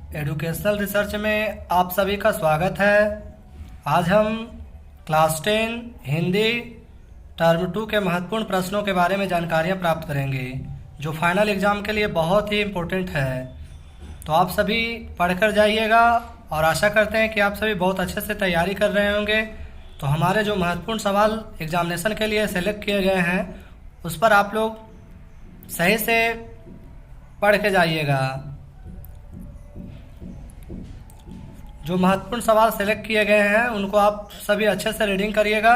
Educational research में आप सभी का स्वागत है। आज हम क्लास 10 हिंदी टर्म 2 के महत्वपूर्ण प्रश्नों के बारे में जानकारियाँ प्राप्त करेंगे, जो फाइनल एग्ज़ाम के लिए बहुत ही इम्पोर्टेंट है। तो आप सभी पढ़कर जाइएगा और आशा करते हैं कि आप सभी बहुत अच्छे से तैयारी कर रहे होंगे। तो हमारे जो महत्वपूर्ण सवाल एग्जामिनेशन के लिए सेलेक्ट किए गए हैं, उस पर आप लोग सही से पढ़ के जाइएगा। जो महत्वपूर्ण सवाल सेलेक्ट किए गए हैं उनको आप सभी अच्छे से रीडिंग करिएगा।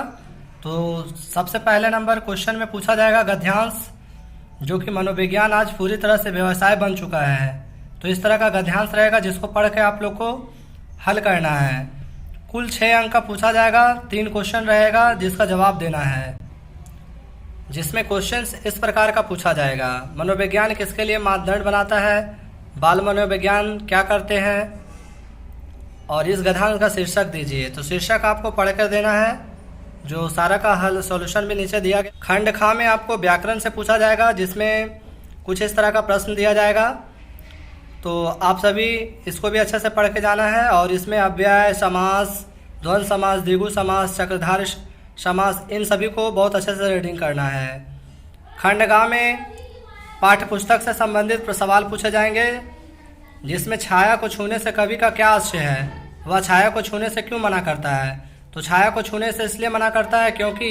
तो सबसे पहले नंबर क्वेश्चन में पूछा जाएगा गद्यांश, जो कि मनोविज्ञान आज पूरी तरह से व्यवसाय बन चुका है। तो इस तरह का गद्यांश रहेगा जिसको पढ़ के आप लोग को हल करना है। कुल 6 अंक का पूछा जाएगा, 3 क्वेश्चन रहेगा जिसका जवाब देना है, जिसमें क्वेश्चंस इस प्रकार का पूछा जाएगा। मनोविज्ञान किसके लिए मानदंड बनाता है, बाल मनोविज्ञान क्या करते हैं, और इस गद्यांश का शीर्षक दीजिए। तो शीर्षक आपको पढ़ कर देना है, जो सारा का हल सॉल्यूशन भी नीचे दिया गया। खंड खा में आपको व्याकरण से पूछा जाएगा, जिसमें कुछ इस तरह का प्रश्न दिया जाएगा। तो आप सभी इसको भी अच्छे से पढ़ के जाना है। और इसमें अव्यय समास, द्वंद्व समास, द्विगु समास, चक्रधारी समास, इन सभी को बहुत अच्छे से रीडिंग करना है। खंड गा में पाठ्य पुस्तक से संबंधित सवाल पूछे जाएंगे, जिसमें छाया को छूने से कवि का क्या आशय है, वह छाया को छूने से क्यों मना करता है। तो छाया को छूने से इसलिए मना करता है क्योंकि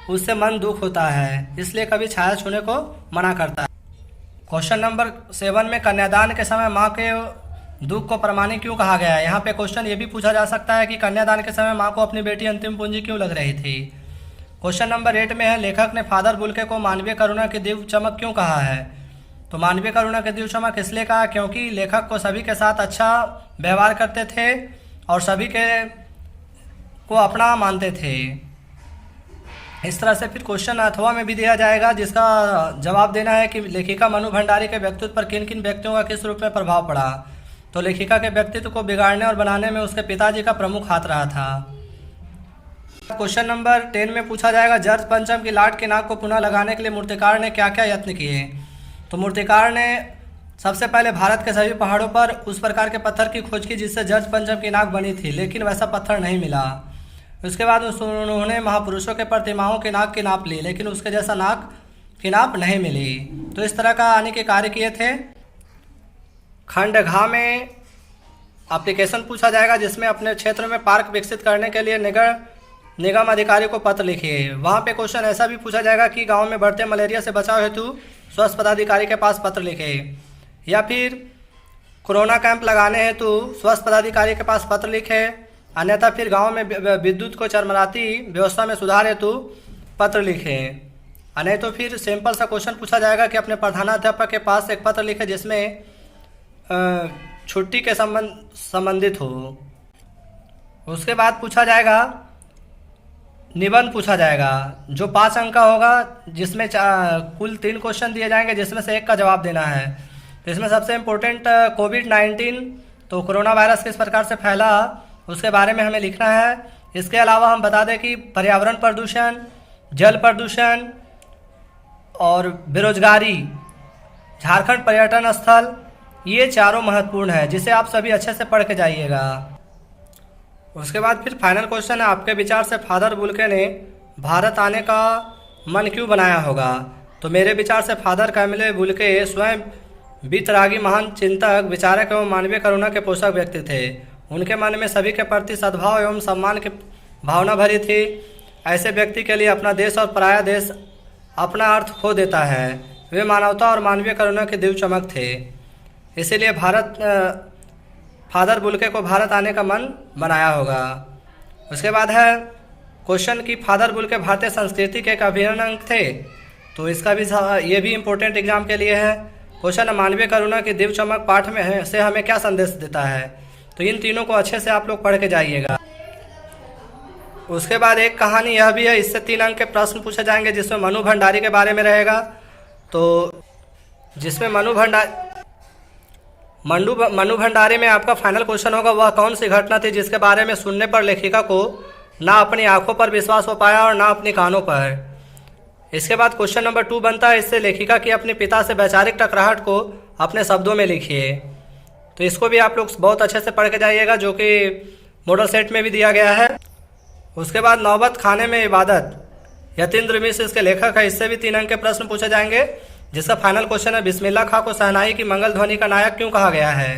उससे मन दुख होता है, इसलिए कवि छाया छूने को मना करता है। क्वेश्चन नंबर 7 में कन्यादान के समय माँ के दुख को प्रमाणिक क्यों कहा गया है। यहाँ पे क्वेश्चन ये भी पूछा जा सकता है कि कन्यादान के समय माँ को अपनी बेटी अंतिम पूंजी क्यों लग रही थी। क्वेश्चन नंबर 8 में है लेखक ने फादर बुल्के को मानवीय करुणा की दिव्य चमक क्यों कहा है। तो मानवीय करुणा की दिव्य चमक इसलिए कहा क्योंकि लेखक को सभी के साथ अच्छा व्यवहार करते थे और सभी को अपना मानते थे। इस तरह से फिर क्वेश्चन अथवा में भी दिया जाएगा, जिसका जवाब देना है कि लेखिका मनु भंडारी के व्यक्तित्व पर किन किन व्यक्तियों का किस रूप में प्रभाव पड़ा। तो लेखिका के व्यक्तित्व को बिगाड़ने और बनाने में उसके पिताजी का प्रमुख हाथ रहा था। क्वेश्चन नंबर 10 में पूछा जाएगा जर्ज पंचम की लाट की नाक को पुनः लगाने के लिए मूर्तिकार ने क्या क्या यत्न किए। तो मूर्तिकार ने सबसे पहले भारत के सभी पहाड़ों पर उस प्रकार के पत्थर की खोज की जिससे जर्ज पंचम की नाक बनी थी, लेकिन वैसा पत्थर नहीं मिला। उसके बाद उन्होंने महापुरुषों के प्रतिमाओं की नाक की नाप ली, लेकिन उसके जैसा नाक की नाप नहीं मिली। तो इस तरह का आने के कार्य किए थे। खंड घा में एप्लीकेशन पूछा जाएगा, जिसमें अपने क्षेत्र में पार्क विकसित करने के लिए निगम अधिकारी को पत्र लिखिए। वहाँ पे क्वेश्चन ऐसा भी पूछा जाएगा कि गांव में बढ़ते मलेरिया से बचाव हेतु स्वास्थ्य पदाधिकारी के पास पत्र लिखे, या फिर कोरोना कैंप लगाने हेतु स्वास्थ्य पदाधिकारी के पास पत्र लिखे, अन्यथा फिर गांव में विद्युत को चरमराती व्यवस्था में सुधार हेतु पत्र लिखे। नहीं तो फिर सिंपल सा क्वेश्चन पूछा जाएगा कि अपने प्रधानाध्यापक के पास एक पत्र लिखे जिसमें छुट्टी के संबंधित हो। उसके बाद पूछा जाएगा निबंध पूछा जाएगा, जो 5 अंक का होगा, जिसमें कुल 3 क्वेश्चन दिए जाएंगे, जिसमें से एक का जवाब देना है। तो इसमें सबसे इम्पोर्टेंट कोविड-19, तो कोरोना वायरस किस प्रकार से फैला, उसके बारे में हमें लिखना है। इसके अलावा हम बता दें कि पर्यावरण प्रदूषण, जल प्रदूषण और बेरोजगारी, झारखंड पर्यटन स्थल, ये चारों महत्वपूर्ण है, जिसे आप सभी अच्छे से पढ़ के जाइएगा। उसके बाद फिर फाइनल क्वेश्चन है, आपके विचार से फादर बुल्के ने भारत आने का मन क्यों बनाया होगा। तो मेरे विचार से फादर कैमिलो बुल्के स्वयं वीतरागी महान चिंतक, विचारक एवं मानवीय करुणा के पोषक व्यक्ति थे। उनके मन में सभी के प्रति सद्भाव एवं सम्मान की भावना भरी थी। ऐसे व्यक्ति के लिए अपना देश और पराया देश अपना अर्थ खो देता है। वे मानवता और मानवीय करुणा के दिव्य चमक थे, इसीलिए फादर बुल्के को भारत आने का मन बनाया होगा। उसके बाद है क्वेश्चन कि फादर बुल्के भारतीय संस्कृति के एक अभिन्न अंग थे। तो इसका भी ये भी इम्पोर्टेंट एग्जाम के लिए है। क्वेश्चन मानवीय करुणा की दिव्य चमक पाठ में है से हमें क्या संदेश देता है। तो इन तीनों को अच्छे से आप लोग पढ़ के जाइएगा। उसके बाद एक कहानी यह भी है, इससे 3 अंक के प्रश्न पूछे जाएंगे, जिसमें मनु भंडारी के बारे में रहेगा। तो जिसमें मनु भंडारी में आपका फाइनल क्वेश्चन होगा, वह कौन सी घटना थी जिसके बारे में सुनने पर लेखिका को ना अपनी आंखों पर विश्वास हो पाया और ना अपनी कानों पर। इसके बाद क्वेश्चन नंबर 2 बनता है, इससे लेखिका की अपने पिता से वैचारिक टकराहट को अपने शब्दों में लिखिए। तो इसको भी आप लोग बहुत अच्छे से पढ़ के जाइएगा, जो कि मॉडल सेट में भी दिया गया है। उसके बाद नौबत खाने में इबादत, यतीन्द्र मिश्र इसके लेखक है, इससे भी 3 अंक के प्रश्न पूछे जाएंगे, जिसका फाइनल क्वेश्चन है बिस्मिल्लाह खां को शहनाई की मंगल ध्वनि का नायक क्यों कहा गया है।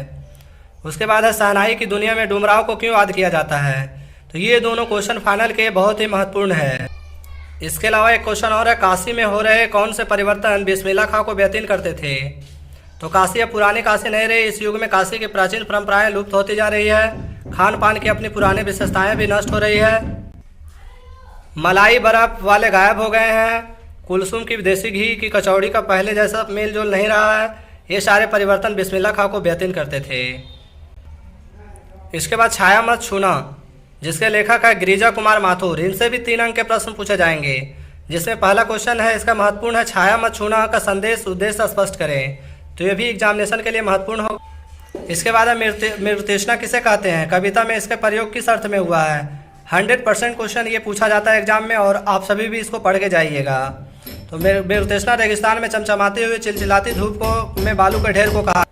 उसके बाद है शहनाई की दुनिया में डुमराव को क्यों याद किया जाता है। तो ये दोनों क्वेश्चन फाइनल के बहुत ही महत्वपूर्ण है। इसके अलावा एक क्वेश्चन और है, काशी में हो रहे कौन से परिवर्तन बिस्मिल्लाह खां को व्यतीत करते थे। तो काशी अब पुरानी काशी नहीं रही, इस युग में काशी की प्राचीन परंपराएं लुप्त होती जा रही है, खान पान की अपनी पुरानी विशेषताएं भी नष्ट हो रही है, मलाई बर्फ वाले गायब हो गए हैं, कुलसुम की देसी घी की कचौड़ी का पहले जैसा मेल जोल नहीं रहा है। ये सारे परिवर्तन बिस्मिल्लाह खां को व्यतीत करते थे। इसके बाद छाया मत छूना, जिसके लेखक है गिरिजा कुमार माथुर, इनसे भी 3 अंक के प्रश्न पूछे जाएंगे, जिसमें पहला क्वेश्चन है, इसका महत्वपूर्ण है, छाया मत छूना का संदेश उद्देश्य स्पष्ट करें। तो ये भी एग्जामिनेशन के लिए महत्वपूर्ण हो। इसके बाद है मृतृष्णा किसे कहते हैं, कविता में इसके प्रयोग किस अर्थ में हुआ है। 100% क्वेश्चन ये पूछा जाता है एग्जाम में, और आप सभी भी इसको पढ़ के जाइएगा। तो मृतृष्णा रेगिस्तान में चमचमाती हुई चिलचिलाती धूप को में बालू के ढेर को कहा,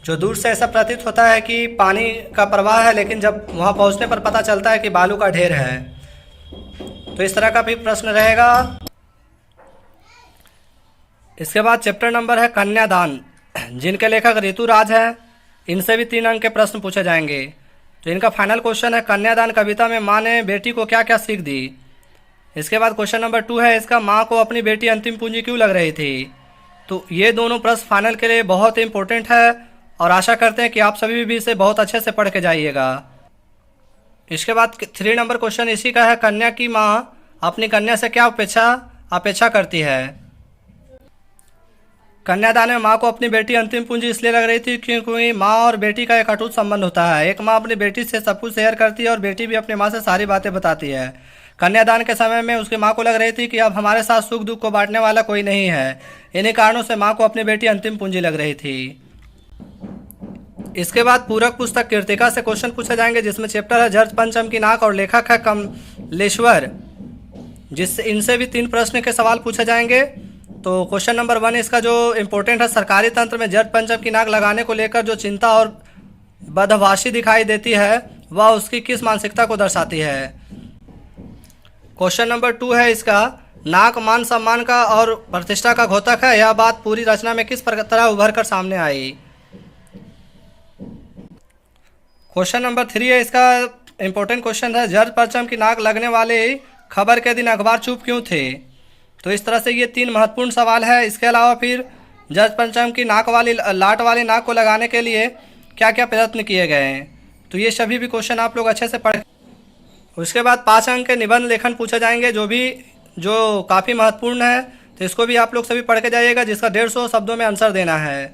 जो दूर से ऐसा प्रतीत होता है कि पानी का प्रवाह है, लेकिन जब वहाँ पहुँचने पर पता चलता है कि बालू का ढेर है। तो इस तरह का भी प्रश्न रहेगा। इसके बाद चैप्टर नंबर है कन्यादान, जिनके लेखक ऋतुराज है, इनसे भी 3 अंक के प्रश्न पूछे जाएंगे। तो इनका फाइनल क्वेश्चन है, कन्यादान कविता में माँ ने बेटी को क्या क्या सीख दी। इसके बाद क्वेश्चन नंबर 2 है, इसका माँ को अपनी बेटी अंतिम पूंजी क्यों लग रही थी। तो ये दोनों प्रश्न फाइनल के लिए बहुत इंपॉर्टेंट है, और आशा करते हैं कि आप सभी भी इसे बहुत अच्छे से पढ़ के जाइएगा। इसके बाद 3 नंबर क्वेश्चन इसी का है, कन्या की माँ अपनी कन्या से क्या अपेक्षा करती है। कन्यादान में माँ को अपनी बेटी अंतिम पूंजी इसलिए लग रही थी क्योंकि माँ और बेटी का एक अटूट संबंध होता है। एक माँ अपनी बेटी से सब कुछ शेयर करती है, और बेटी भी अपनी माँ से सारी बातें बताती है। कन्यादान के समय में उसकी माँ को लग रही थी कि अब हमारे साथ सुख दुख को बांटने वाला कोई नहीं है। इन्हीं कारणों से माँ को अपनी बेटी अंतिम पूंजी लग रही थी। इसके बाद पूरक पुस्तक कीर्तिका से क्वेश्चन पूछे जाएंगे, जिसमें चैप्टर है जर्ज पंचम की नाक, और लेखक है कमलेश्वर, जिससे इनसे भी 3 प्रश्न के सवाल पूछे जाएंगे। तो क्वेश्चन नंबर 1 इसका जो इम्पोर्टेंट है, सरकारी तंत्र में जर्ज पंचम की नाक लगाने को लेकर जो चिंता और बदहवासी दिखाई देती है, वह उसकी किस मानसिकता को दर्शाती है। क्वेश्चन नंबर 2 है इसका, नाक मान सम्मान का और प्रतिष्ठा का घोतक है, यह बात पूरी रचना में किस तरह उभर कर सामने आई। क्वेश्चन नंबर 3 है इसका इम्पोर्टेंट क्वेश्चन है, जर्ज पंचम की नाक लगने वाले खबर के दिन अखबार चुप क्यों थे। तो इस तरह से ये 3 महत्वपूर्ण सवाल है। इसके अलावा फिर जर्ज पंचम की लाट वाली नाक को लगाने के लिए क्या क्या प्रयत्न किए गए हैं। तो ये सभी भी क्वेश्चन आप लोग अच्छे से पढ़। उसके बाद 5 अंक के निबंध लेखन पूछे जाएंगे, जो काफ़ी महत्वपूर्ण है। तो इसको भी आप लोग सभी पढ़ के जाइएगा, जिसका 150 शब्दों में आंसर देना है।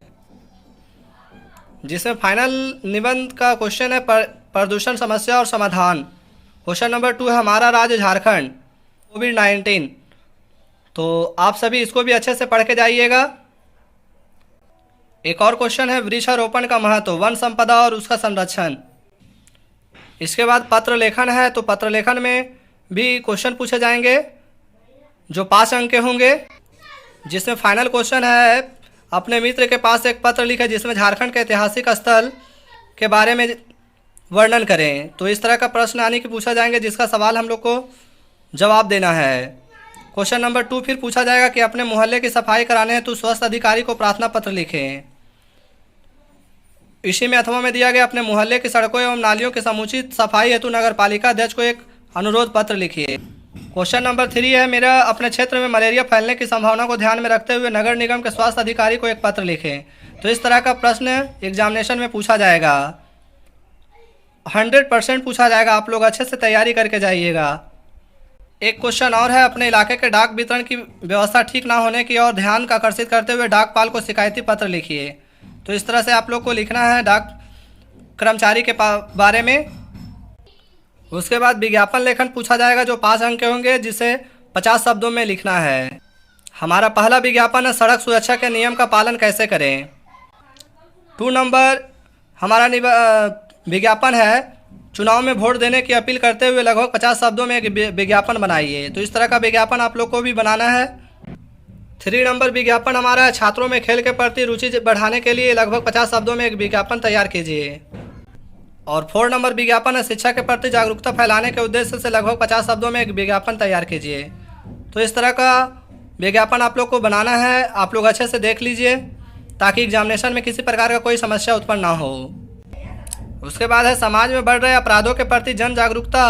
जिसमें फाइनल निबंध का क्वेश्चन है प्रदूषण समस्या और समाधान। क्वेश्चन नंबर 2 है हमारा राज्य झारखंड कोविड-19। तो आप सभी इसको भी अच्छे से पढ़ के जाइएगा। एक और क्वेश्चन है वृक्षारोपण का महत्व, वन संपदा और उसका संरक्षण। इसके बाद पत्र लेखन है, तो पत्र लेखन में भी क्वेश्चन पूछे जाएंगे, जो 5 अंक के होंगे। जिसमें फाइनल क्वेश्चन है, अपने मित्र के पास एक पत्र लिखे जिसमें झारखंड के ऐतिहासिक स्थल के बारे में वर्णन करें। तो इस तरह का प्रश्न आने की पूछा जाएंगे, जिसका सवाल हम लोग को जवाब देना है। क्वेश्चन नंबर 2 फिर पूछा जाएगा कि अपने मोहल्ले की सफाई कराने हेतु स्वास्थ्य अधिकारी को प्रार्थना पत्र लिखें। इसी में अथवा में दिया गया, अपने मोहल्ले की सड़कों एवं नालियों की समुचित सफाई हेतु नगर पालिका अध्यक्ष को एक अनुरोध पत्र लिखिए। क्वेश्चन नंबर 3 है, मेरा अपने क्षेत्र में मलेरिया फैलने की संभावना को ध्यान में रखते हुए नगर निगम के स्वास्थ्य अधिकारी को एक पत्र लिखें। तो इस तरह का प्रश्न एग्जामिनेशन में पूछा जाएगा, 100% पूछा जाएगा। आप लोग अच्छे से तैयारी करके जाइएगा। एक क्वेश्चन और है, अपने इलाके के डाक वितरण की व्यवस्था ठीक ना होने की ओर ध्यान का आकर्षित करते हुए डाकपाल को शिकायती पत्र लिखिए। तो इस तरह से आप लोग को लिखना है डाक कर्मचारी के बारे में। उसके बाद विज्ञापन लेखन पूछा जाएगा, जो 5 अंक के होंगे, जिसे 50 शब्दों में लिखना है। हमारा पहला विज्ञापन है सड़क सुरक्षा के नियम का पालन कैसे करें। 2 नंबर हमारा विज्ञापन है, चुनाव में वोट देने की अपील करते हुए लगभग 50 शब्दों में एक विज्ञापन बनाइए। तो इस तरह का विज्ञापन आप लोग को भी बनाना है। 3 नंबर विज्ञापन हमारा है, छात्रों में खेल के प्रति रुचि बढ़ाने के लिए लगभग 50 शब्दों में एक विज्ञापन तैयार कीजिए। और 4 नंबर विज्ञापन है, शिक्षा के प्रति जागरूकता फैलाने के उद्देश्य से लगभग 50 शब्दों में एक विज्ञापन तैयार कीजिए। तो इस तरह का विज्ञापन आप लोग को बनाना है, आप लोग अच्छे से देख लीजिए ताकि एग्जामिनेशन में किसी प्रकार का कोई समस्या उत्पन्न ना हो। उसके बाद है, समाज में बढ़ रहे अपराधों के प्रति जन जागरूकता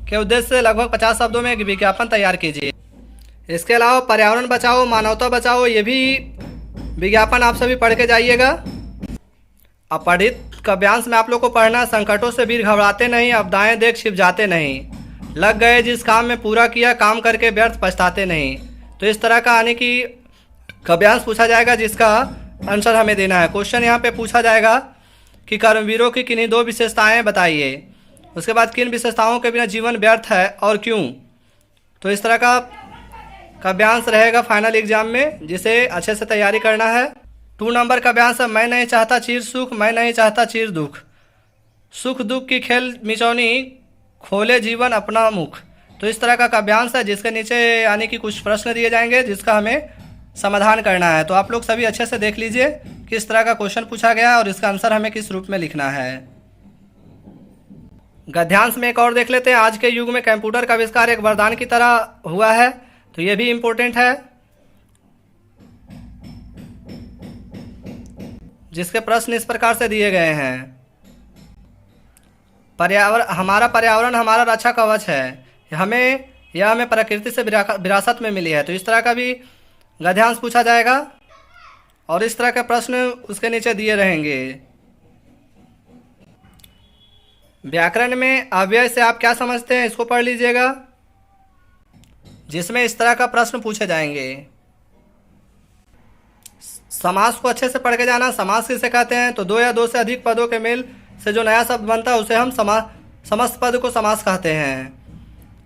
के उद्देश्य से लगभग 50 शब्दों में एक विज्ञापन तैयार कीजिए। इसके अलावा पर्यावरण बचाओ, मानवता बचाओ, ये भी विज्ञापन आप सभी पढ़ के जाइएगा। अब पढ़ित काव्यांश में आप लोग को पढ़ना, संकटों से वीर घबराते नहीं, आपदाएं देख छिप जाते नहीं, लग गए जिस काम में पूरा किया, काम करके व्यर्थ पछताते नहीं। तो इस तरह का आने की काव्यांश पूछा जाएगा जिसका आंसर हमें देना है। क्वेश्चन यहाँ पे पूछा जाएगा कि कर्मवीरों की किन्हीं 2 विशेषताएं बताइए। उसके बाद किन विशेषताओं के बिना जीवन व्यर्थ है और क्यों। तो इस तरह का काव्यांश रहेगा फाइनल एग्जाम में, जिसे अच्छे से तैयारी करना है। 2 नंबर काव्यांश है, मैं नहीं चाहता चीर सुख, मैं नहीं चाहता चीर दुख, सुख दुख की खेल मिचौनी, खोले जीवन अपना मुख। तो इस तरह का काव्यांश है जिसके नीचे यानी कि कुछ प्रश्न दिए जाएंगे जिसका हमें समाधान करना है। तो आप लोग सभी अच्छे से देख लीजिए किस तरह का क्वेश्चन पूछा गया और इसका आंसर हमें किस रूप में लिखना है। गद्यांश में एक और देख लेते हैं। आज के युग में कंप्यूटर का आविष्कार एक वरदान की तरह हुआ है, तो ये भी इम्पोर्टेंट है, जिसके प्रश्न इस प्रकार से दिए गए हैं। पर्यावरण हमारा रक्षा कवच है, यह हमें प्रकृति से विरासत में मिली है। तो इस तरह का भी गद्यांश पूछा जाएगा और इस तरह के प्रश्न उसके नीचे दिए रहेंगे। व्याकरण में अव्यय से आप क्या समझते हैं, इसको पढ़ लीजिएगा, जिसमें इस तरह का प्रश्न पूछे जाएंगे। समास को अच्छे से पढ़ के जाना। समास किसे कहते हैं, तो 2 या 2 से अधिक पदों के मेल से जो नया शब्द बनता है उसे हम समस्त पद को समास कहते हैं।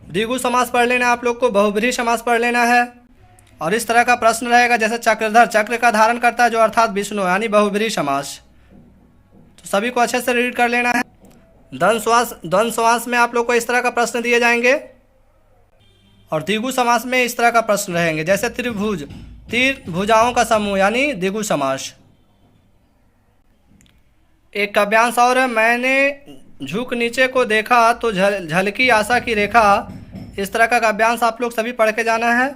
द्विगु समास पढ़ लेना आप लोग को, बहुब्रीहि समास पढ़ लेना है। और इस तरह का प्रश्न रहेगा जैसे चक्रधर, चक्र का धारण करता है जो अर्थात विष्णु, यानी बहुब्रीहि समास। तो सभी को अच्छे से रीड कर लेना है। द्वंद्व समास में आप लोग को इस तरह का प्रश्न दिए जाएंगे और द्विगु समास में इस तरह का प्रश्न रहेंगे जैसे त्रिभुज, तीर भुजाओं का समूह, यानी द्विगु समास। एक काव्यांश और है, मैंने झुक नीचे को देखा तो झलकी आशा की रेखा। इस तरह का काव्यांश आप लोग सभी पढ़ के जाना है।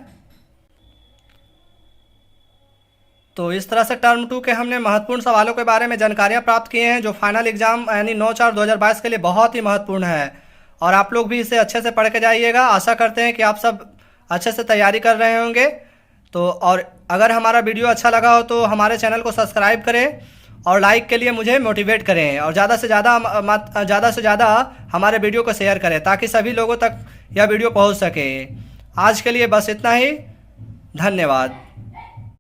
तो इस तरह से टर्म 2 के हमने महत्वपूर्ण सवालों के बारे में जानकारियां प्राप्त किए हैं जो फाइनल एग्जाम यानी 9/4/2022 के लिए बहुत ही महत्वपूर्ण है। और आप लोग भी इसे अच्छे से पढ़ के जाइएगा। आशा करते हैं कि आप सब अच्छे से तैयारी कर रहे होंगे। तो और अगर हमारा वीडियो अच्छा लगा हो तो हमारे चैनल को सब्सक्राइब करें और लाइक के लिए मुझे मोटिवेट करें और ज़्यादा से ज़्यादा हमारे वीडियो को शेयर करें ताकि सभी लोगों तक यह वीडियो पहुंच सके। आज के लिए बस इतना ही, धन्यवाद।